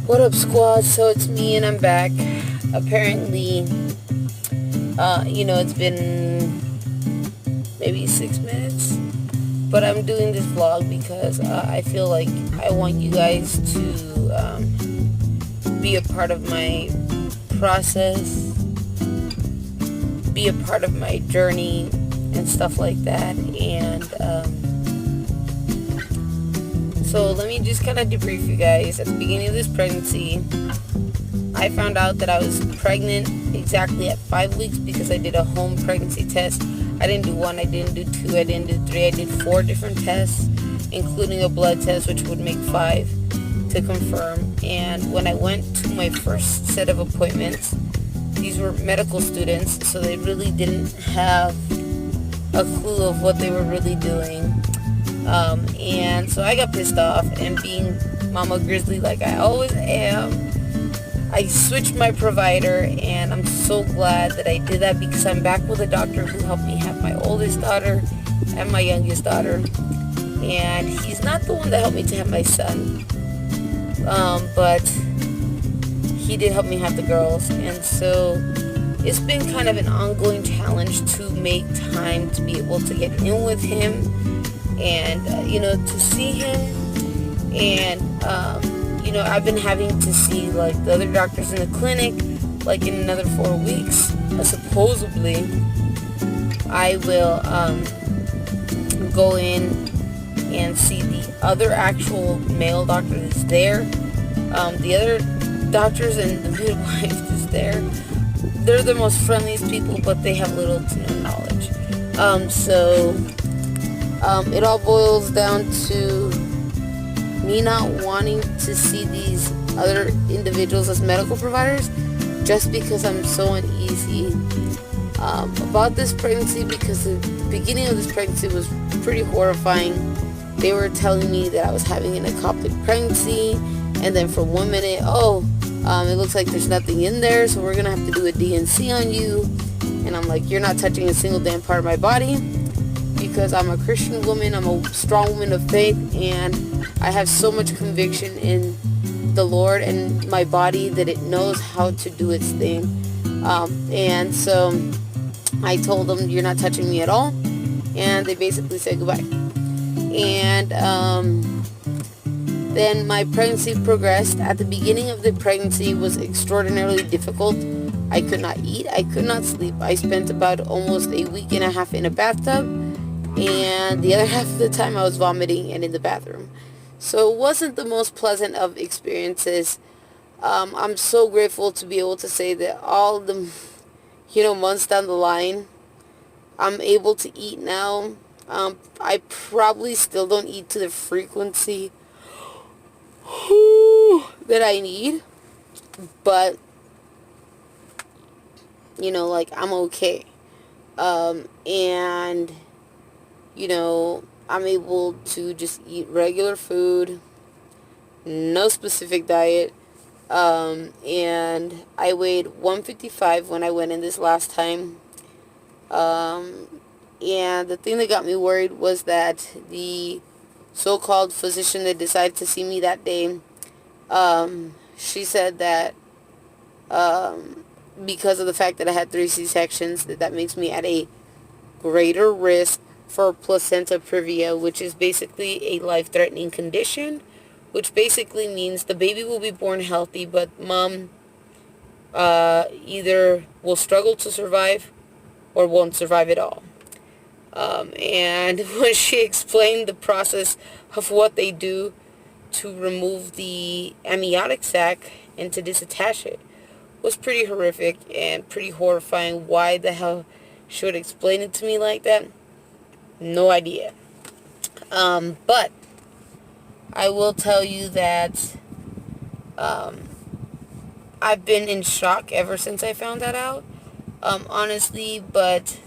What up, squad? So it's me, and I'm back. Apparently, it's been maybe 6 minutes, but I'm doing this vlog because I feel like I want you guys to be a part of my process, be a part of my journey, and stuff like that. And so let me just kind of debrief you guys. At the beginning of this pregnancy, I found out that I was pregnant exactly at 5 weeks because I did a home pregnancy test. I didn't do one, I didn't do two, I didn't do three, I did 4 different tests, including a blood test, which would make 5 to confirm. And when I went to my first set of appointments, these were medical students, so they really didn't have a clue of what they were really doing. And so I got pissed off, and being Mama Grizzly like I always am, I switched my provider, and I'm so glad that I did that because I'm back with a doctor who helped me have my oldest daughter and my youngest daughter. And he's not the one that helped me to have my son, but he did help me have the girls. And so it's been kind of an ongoing challenge to make time to be able to get in with him and, to see him. And, I've been having to see, like, the other doctors in the clinic, like, in another 4 weeks. Supposedly, I will go in and see the other actual male doctor that's there. The other doctors and the midwife that's there, they're the most friendliest people, but they have little to no knowledge. It all boils down to me not wanting to see these other individuals as medical providers just because I'm so uneasy about this pregnancy, because the beginning of this pregnancy was pretty horrifying. They were telling me that I was having an ectopic pregnancy, and then for 1 minute, it looks like there's nothing in there, so we're gonna have to do a D&C on you. And I'm like, you're not touching a single damn part of my body, because I'm a Christian woman, I'm a strong woman of faith, and I have so much conviction in the Lord and my body that it knows how to do its thing. And so I told them, you're not touching me at all, and they basically said goodbye. And then my pregnancy progressed. At the beginning of the pregnancy was extraordinarily difficult. I could not eat, I could not sleep. I spent about almost a week and a half in a bathtub, and the other half of the time I was vomiting and in the bathroom. So it wasn't the most pleasant of experiences. I'm so grateful to be able to say that all the, months down the line, I'm able to eat now. I probably still don't eat to the frequency that I need, but, I'm okay. And, I'm able to just eat regular food, no specific diet. And I weighed 155 when I went in this last time. And the thing that got me worried was that the so-called physician that decided to see me that day, she said that because of the fact that I had 3 C-sections, that makes me at a greater risk for placenta previa, which is basically a life-threatening condition, which basically means the baby will be born healthy, but mom either will struggle to survive or won't survive at all. And when she explained the process of what they do to remove the amniotic sac and to disattach it, was pretty horrific and pretty horrifying. Why the hell she would explain it to me like that? No idea. But I will tell you that I've been in shock ever since I found that out, honestly, but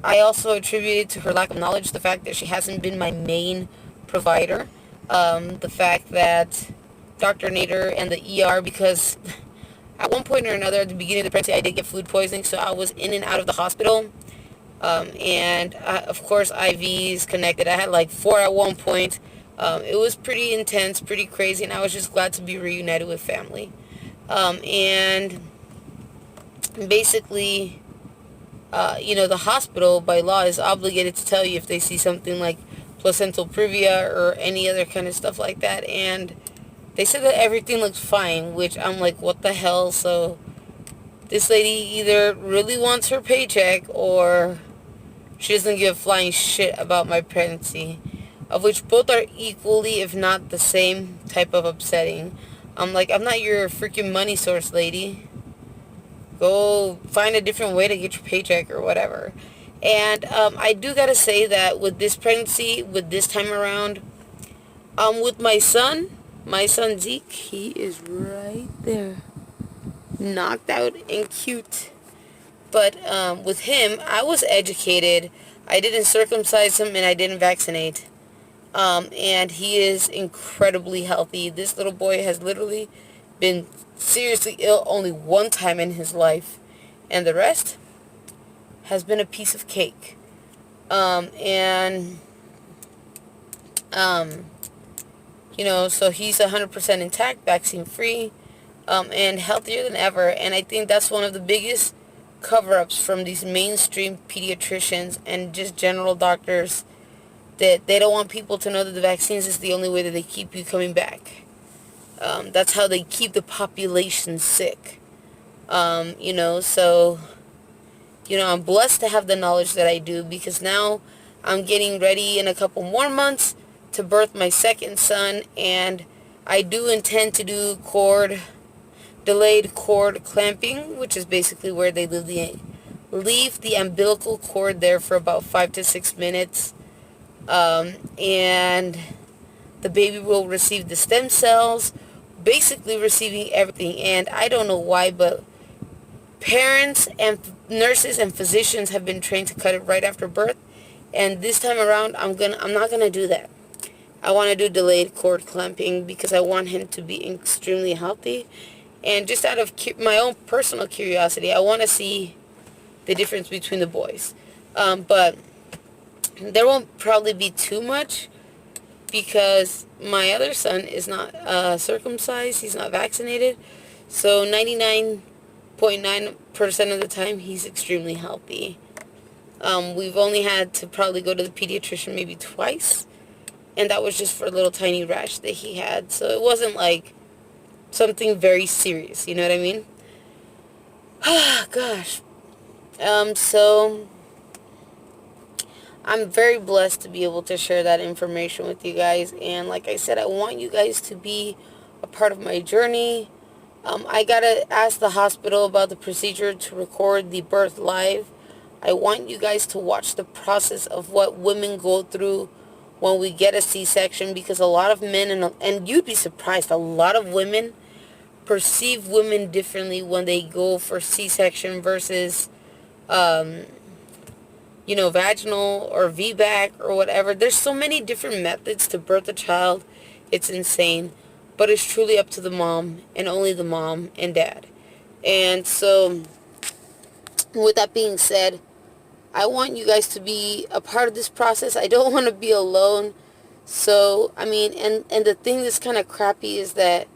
I also attribute it to her lack of knowledge, the fact that she hasn't been my main provider, the fact that Dr. Nader and the ER, because at one point or another at the beginning of the pregnancy I did get food poisoning, so I was in and out of the hospital. And of course IVs connected. I had like 4 at one point, It was pretty intense, pretty crazy, and I was just glad to be reunited with family. And basically, the hospital by law is obligated to tell you if they see something like placental previa or any other kind of stuff like that. And they said that everything looks fine, which I'm like, what the hell? So this lady either really wants her paycheck or she doesn't give a flying shit about my pregnancy, of which both are equally, if not the same, type of upsetting. I'm like, I'm not your freaking money source, lady. Go find a different way to get your paycheck or whatever. And I do gotta say that with this pregnancy, with this time around, with my son Zeke, he is right there, knocked out and cute. But with him, I was educated. I didn't circumcise him and I didn't vaccinate. And he is incredibly healthy. This little boy has literally been seriously ill only one time in his life. And the rest has been a piece of cake. And so he's 100% intact, vaccine free, and healthier than ever. And I think that's one of the biggest cover-ups from these mainstream pediatricians and just general doctors, that they don't want people to know that the vaccines is the only way that they keep you coming back. That's how they keep the population sick. So I'm blessed to have the knowledge that I do, because now I'm getting ready in a couple more months to birth my second son, and I do intend to do delayed cord clamping, which is basically where they leave the umbilical cord there for about 5 to 6 minutes, and the baby will receive the stem cells, basically receiving everything. And I don't know why, but parents and nurses and physicians have been trained to cut it right after birth, and this time around I'm not gonna do that. I want to do delayed cord clamping because I want him to be extremely healthy, and just out of my own personal curiosity, I want to see the difference between the boys. But there won't probably be too much, because my other son is not circumcised, he's not vaccinated, so 99.9% of the time he's extremely healthy. We've only had to probably go to the pediatrician maybe twice, and that was just for a little tiny rash that he had, so it wasn't like something very serious, you know what I mean? Gosh. So I'm very blessed to be able to share that information with you guys, and like I said, I want you guys to be a part of my journey. I gotta ask the hospital about the procedure to record the birth live. I want you guys to watch the process of what women go through when we get a C-section, because a lot of men, and you'd be surprised, a lot of women perceive women differently when they go for C-section versus vaginal or VBAC or whatever. There's so many different methods to birth a child. It's insane. But it's truly up to the mom, and only the mom and dad. And so, with that being said, I want you guys to be a part of this process. I don't want to be alone. So, and the thing that's kind of crappy is that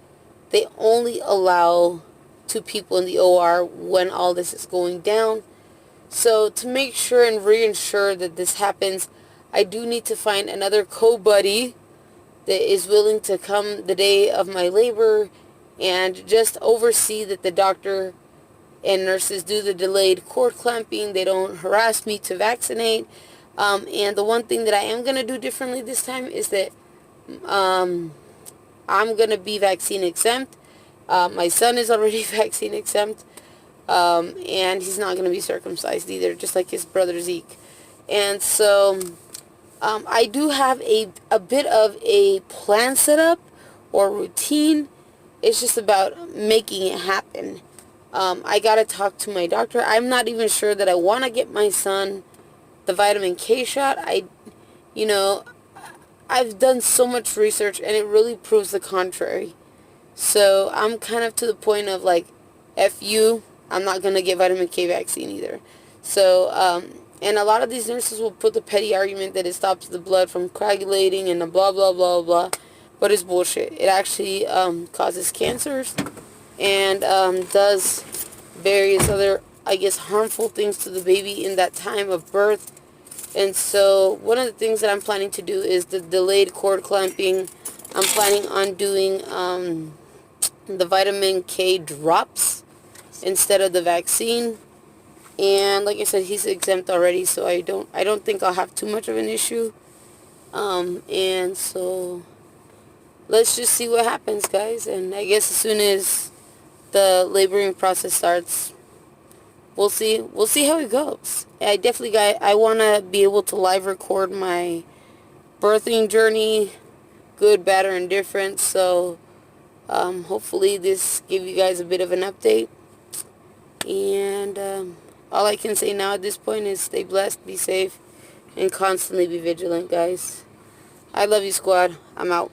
they only allow 2 people in the OR when all this is going down. So to make sure and reassure that this happens, I do need to find another co-buddy that is willing to come the day of my labor and just oversee that the doctor and nurses do the delayed cord clamping. They don't harass me to vaccinate. And the one thing that I am going to do differently this time is that I'm going to be vaccine exempt. My son is already vaccine exempt. And he's not going to be circumcised either, just like his brother Zeke. And so I do have a bit of a plan set up, or routine. It's just about making it happen. I got to talk to my doctor. I'm not even sure that I want to get my son the vitamin K shot. I've done so much research, and it really proves the contrary. So I'm kind of to the point of like, F you, I'm not going to get vitamin K vaccine either. So, And a lot of these nurses will put the petty argument that it stops the blood from coagulating and the blah, blah, blah, blah. But it's bullshit. It actually causes cancers and does various other, I guess, harmful things to the baby in that time of birth. And so one of the things that I'm planning to do is the delayed cord clamping. I'm planning on doing the vitamin K drops instead of the vaccine. And like I said, he's exempt already, so I don't think I'll have too much of an issue. And so let's just see what happens, guys. And I guess as soon as the laboring process starts, we'll see how it goes. I want to be able to live record my birthing journey, good, bad, or indifferent. So hopefully this give you guys a bit of an update. And all I can say now at this point is stay blessed, be safe, and constantly be vigilant, guys. I love you, squad. I'm out.